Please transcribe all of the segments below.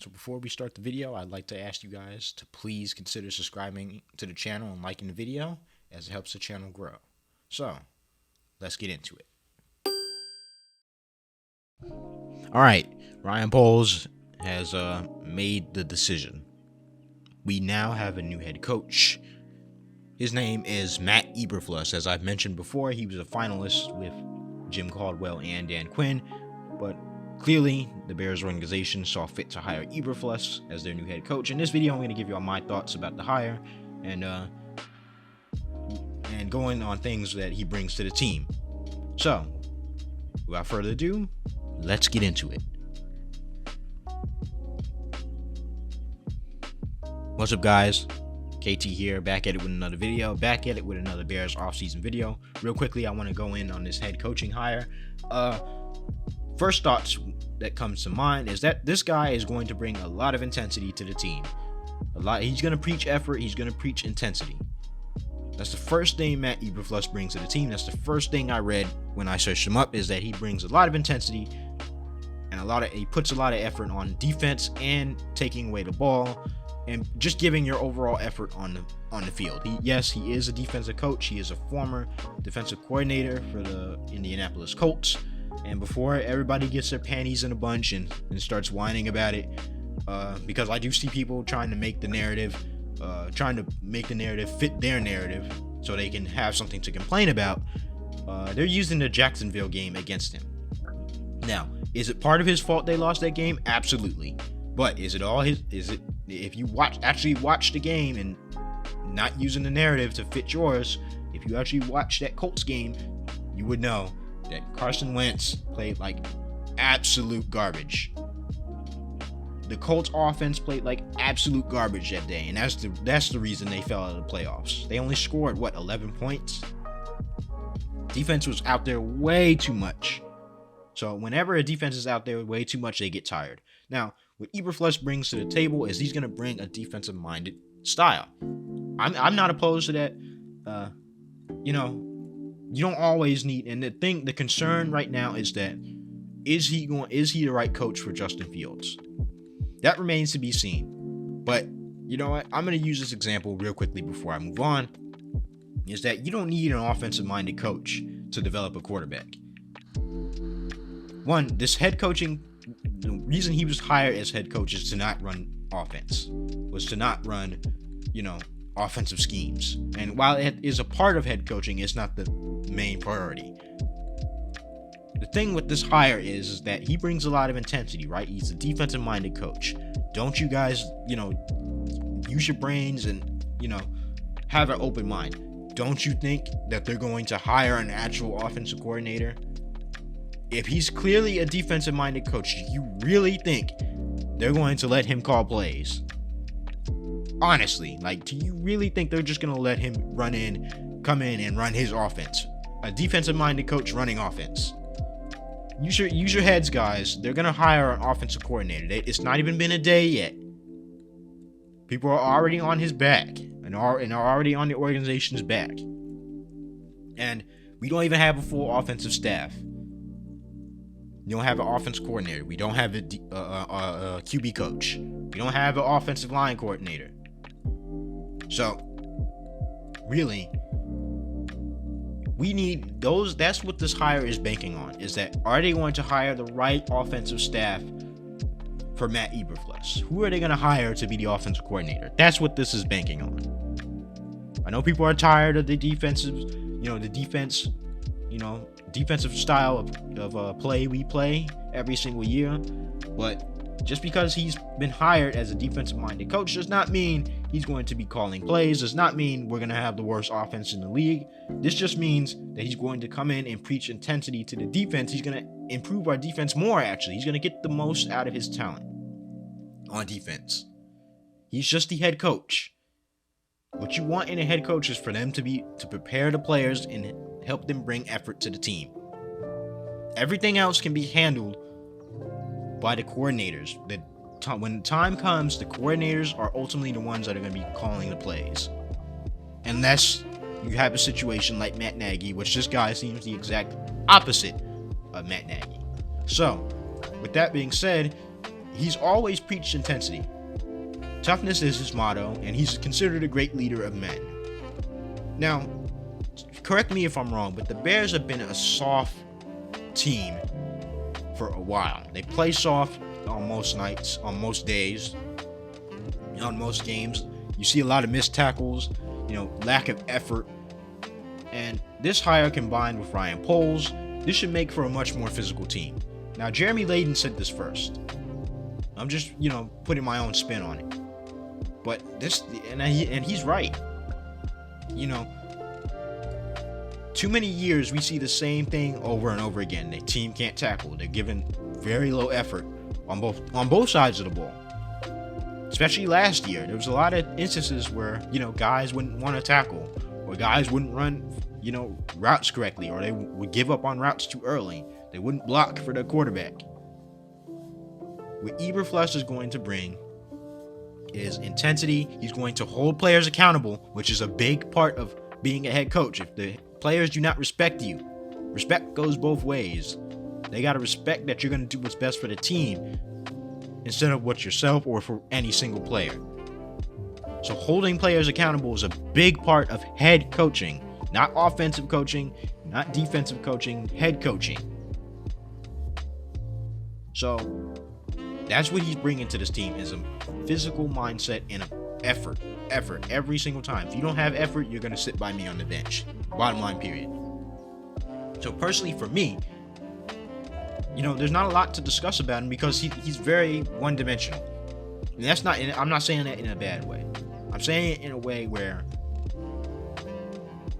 So before we start the video, I'd like to ask you guys to please consider subscribing to the channel and liking the video, as it helps the channel grow. So, let's get into it. Alright, Ryan Poles has made the decision. We now have a new head coach. His name is Matt Eberflus. As I've mentioned before, he was a finalist with Jim Caldwell and Dan Quinn, but clearly the Bears organization saw fit to hire Eberflus as their new head coach. In this video, I'm going to give you all my thoughts about the hire and going on things that he brings to the team. So, without further ado, let's get into it. What's up, guys? KT here, back at it with another video, back at it with another Bears offseason video. Real quickly, I want to go in on this head coaching hire. First thoughts that comes to mind is that this guy is going to bring a lot of intensity to the team. He's going to preach effort, he's going to preach intensity. That's the first thing Matt Eberflus brings to the team. That's the first thing I read when I searched him up, is that he brings a lot of intensity and he puts a lot of effort on defense and taking away the ball and just giving your overall effort on the field. He is a defensive coach. He is a former defensive coordinator for the Indianapolis Colts. And before everybody gets their panties in a bunch and starts whining about it, because I do see people trying to make the narrative fit their narrative so they can have something to complain about, they're using the Jacksonville game against him. Now, is it part of his fault they lost that game? Absolutely. But is it all his? If you actually watch the game and not using the narrative to fit yours, if you actually watch that Colts game, you would know that Carson Wentz played like absolute garbage. The Colts offense played like absolute garbage that day, and that's the reason they fell out of the playoffs. They only scored 11 points. Defense was out there way too much. So whenever a defense is out there way too much, they get tired. Now, what Eberflus brings to the table is he's going to bring a defensive-minded style. I'm not opposed to that. You don't always need. And the concern right now is that is he the right coach for Justin Fields? That remains to be seen. But you know what? I'm going to use this example real quickly before I move on. Is that you don't need an offensive-minded coach to develop a quarterback. One, this head coaching, the reason he was hired as head coach is to not run offense, was to not run, offensive schemes. And while it is a part of head coaching, it's not the main priority. The thing with this hire is that he brings a lot of intensity, right? He's a defensive-minded coach. Don't you guys, use your brains and, have an open mind. Don't you think that they're going to hire an actual offensive coordinator? If he's clearly a defensive-minded coach, do you really think they're going to let him call plays? Honestly, do you really think they're just going to let him come in and run his offense? A defensive-minded coach running offense. Use your heads, guys. They're going to hire an offensive coordinator. It's not even been a day yet. People are already on his back and are already on the organization's back. And we don't even have a full offensive staff. You don't have an offense coordinator. We don't have a QB coach. We don't have an offensive line coordinator. So, really, we need those. That's what this hire is banking on. Is that, are they going to hire the right offensive staff for Matt Eberflus? Who are they going to hire to be the offensive coordinator? That's what this is banking on. I know people are tired of the defensive style of play we play every single year, but just because he's been hired as a defensive-minded coach does not mean he's going to be calling plays, does not mean we're going to have the worst offense in the league. This just means that he's going to come in and preach intensity to the defense. He's going to improve our defense more, actually. He's going to get the most out of his talent on defense. He's just the head coach. What you want in a head coach is for them to prepare the players and help them bring effort to the team. Everything else can be handled by the coordinators. When the time comes, the coordinators are ultimately the ones that are going to be calling the plays. Unless you have a situation like Matt Nagy, which this guy seems the exact opposite of Matt Nagy. So, with that being said, he's always preached intensity. Toughness is his motto, and he's considered a great leader of men. Now, correct me if I'm wrong, but the Bears have been a soft team for a while. They play soft on most nights, on most days, on most games. You see a lot of missed tackles, lack of effort. And this hire combined with Ryan Poles, this should make for a much more physical team. Now, Jeremy Layden said this first. I'm just, putting my own spin on it. But this, and he's right. Too many years we see the same thing over and over again. The team can't tackle. They're giving very low effort on both sides of the ball. Especially last year, there was a lot of instances where guys wouldn't want to tackle, or guys wouldn't run routes correctly, or they would give up on routes too early. They wouldn't block for their quarterback. What Eberflus is going to bring is intensity. He's going to hold players accountable, which is a big part of being a head coach. If the players do not respect you, respect goes both ways. They got to respect that you're going to do what's best for the team instead of what yourself or for any single player. So holding players accountable is a big part of head coaching, not offensive coaching, not defensive coaching, head coaching. So that's what he's bringing to this team, is a physical mindset and an effort every single time. If you don't have effort, you're going to sit by me on the bench. Bottom line, period. So personally for me, there's not a lot to discuss about him because he's very one-dimensional. And I'm not saying that in a bad way. I'm saying it in a way where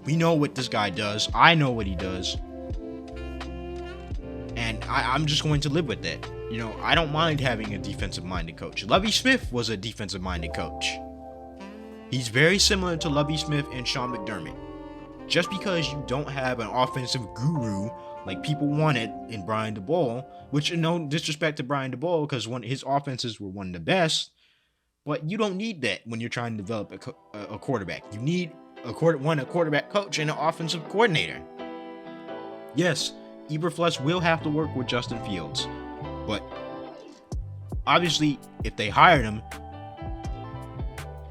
we know what this guy does. I know what he does. And I'm just going to live with that. I don't mind having a defensive-minded coach. Lovie Smith was a defensive-minded coach. He's very similar to Lovie Smith and Sean McDermott. Just because you don't have an offensive guru like people wanted in Brian DeBoer, which no disrespect to Brian DeBoer because his offenses were one of the best, but you don't need that when you're trying to develop a quarterback. You need a quarterback coach and an offensive coordinator. Yes, Eberflus will have to work with Justin Fields, but obviously if they hired him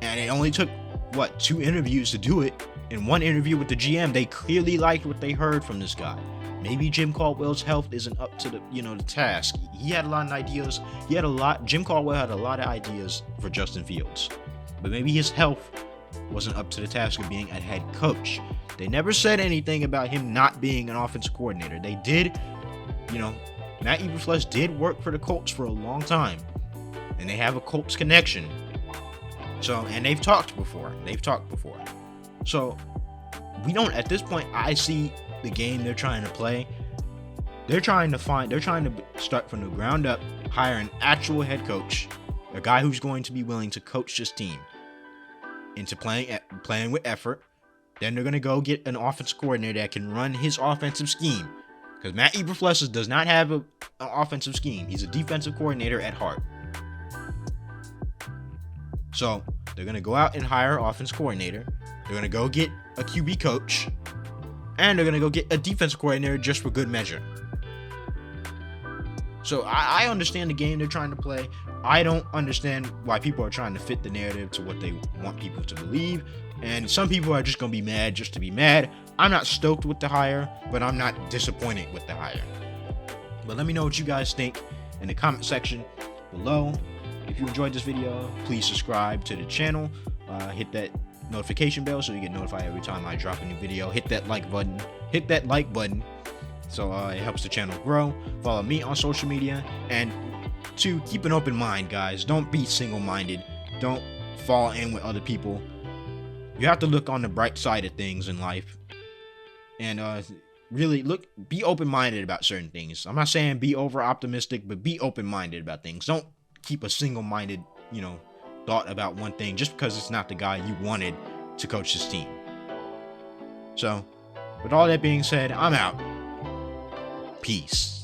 and it only took 2 interviews to do it, in one interview with the GM they clearly liked what they heard from this guy. Maybe Jim Caldwell's health isn't up to the task. He had a lot of ideas. Jim Caldwell had a lot of ideas for Justin Fields, but maybe his health wasn't up to the task of being a head coach. They never said anything about him not being an offensive coordinator. They did, Matt Eberflus did work for the Colts for a long time, and they have a Colts connection. So, and they've talked before. So, at this point, I see the game they're trying to play. They're trying to start from the ground up, hire an actual head coach, a guy who's going to be willing to coach this team into playing with effort. Then they're going to go get an offensive coordinator that can run his offensive scheme. Because Matt Eberflus does not have an offensive scheme. He's a defensive coordinator at heart. So they're going to go out and hire an offensive coordinator. They're going to go get a QB coach. And they're going to go get a defensive coordinator just for good measure. So I understand the game they're trying to play. I don't understand why people are trying to fit the narrative to what they want people to believe. And some people are just going to be mad just to be mad. I'm not stoked with the hire, but I'm not disappointed with the hire. But let me know what you guys think in the comment section below. If you enjoyed this video, please subscribe to the channel. Hit that notification bell so you get notified every time I drop a new video. Hit that like button. So it helps the channel grow. Follow me on social media. And to keep an open mind, guys. Don't be single-minded. Don't fall in with other people. You have to look on the bright side of things in life. And really be open-minded about certain things. I'm not saying be over-optimistic, but be open-minded about things. Don't keep a single-minded, thought about one thing just because it's not the guy you wanted to coach this team. So, with all that being said, I'm out. Peace.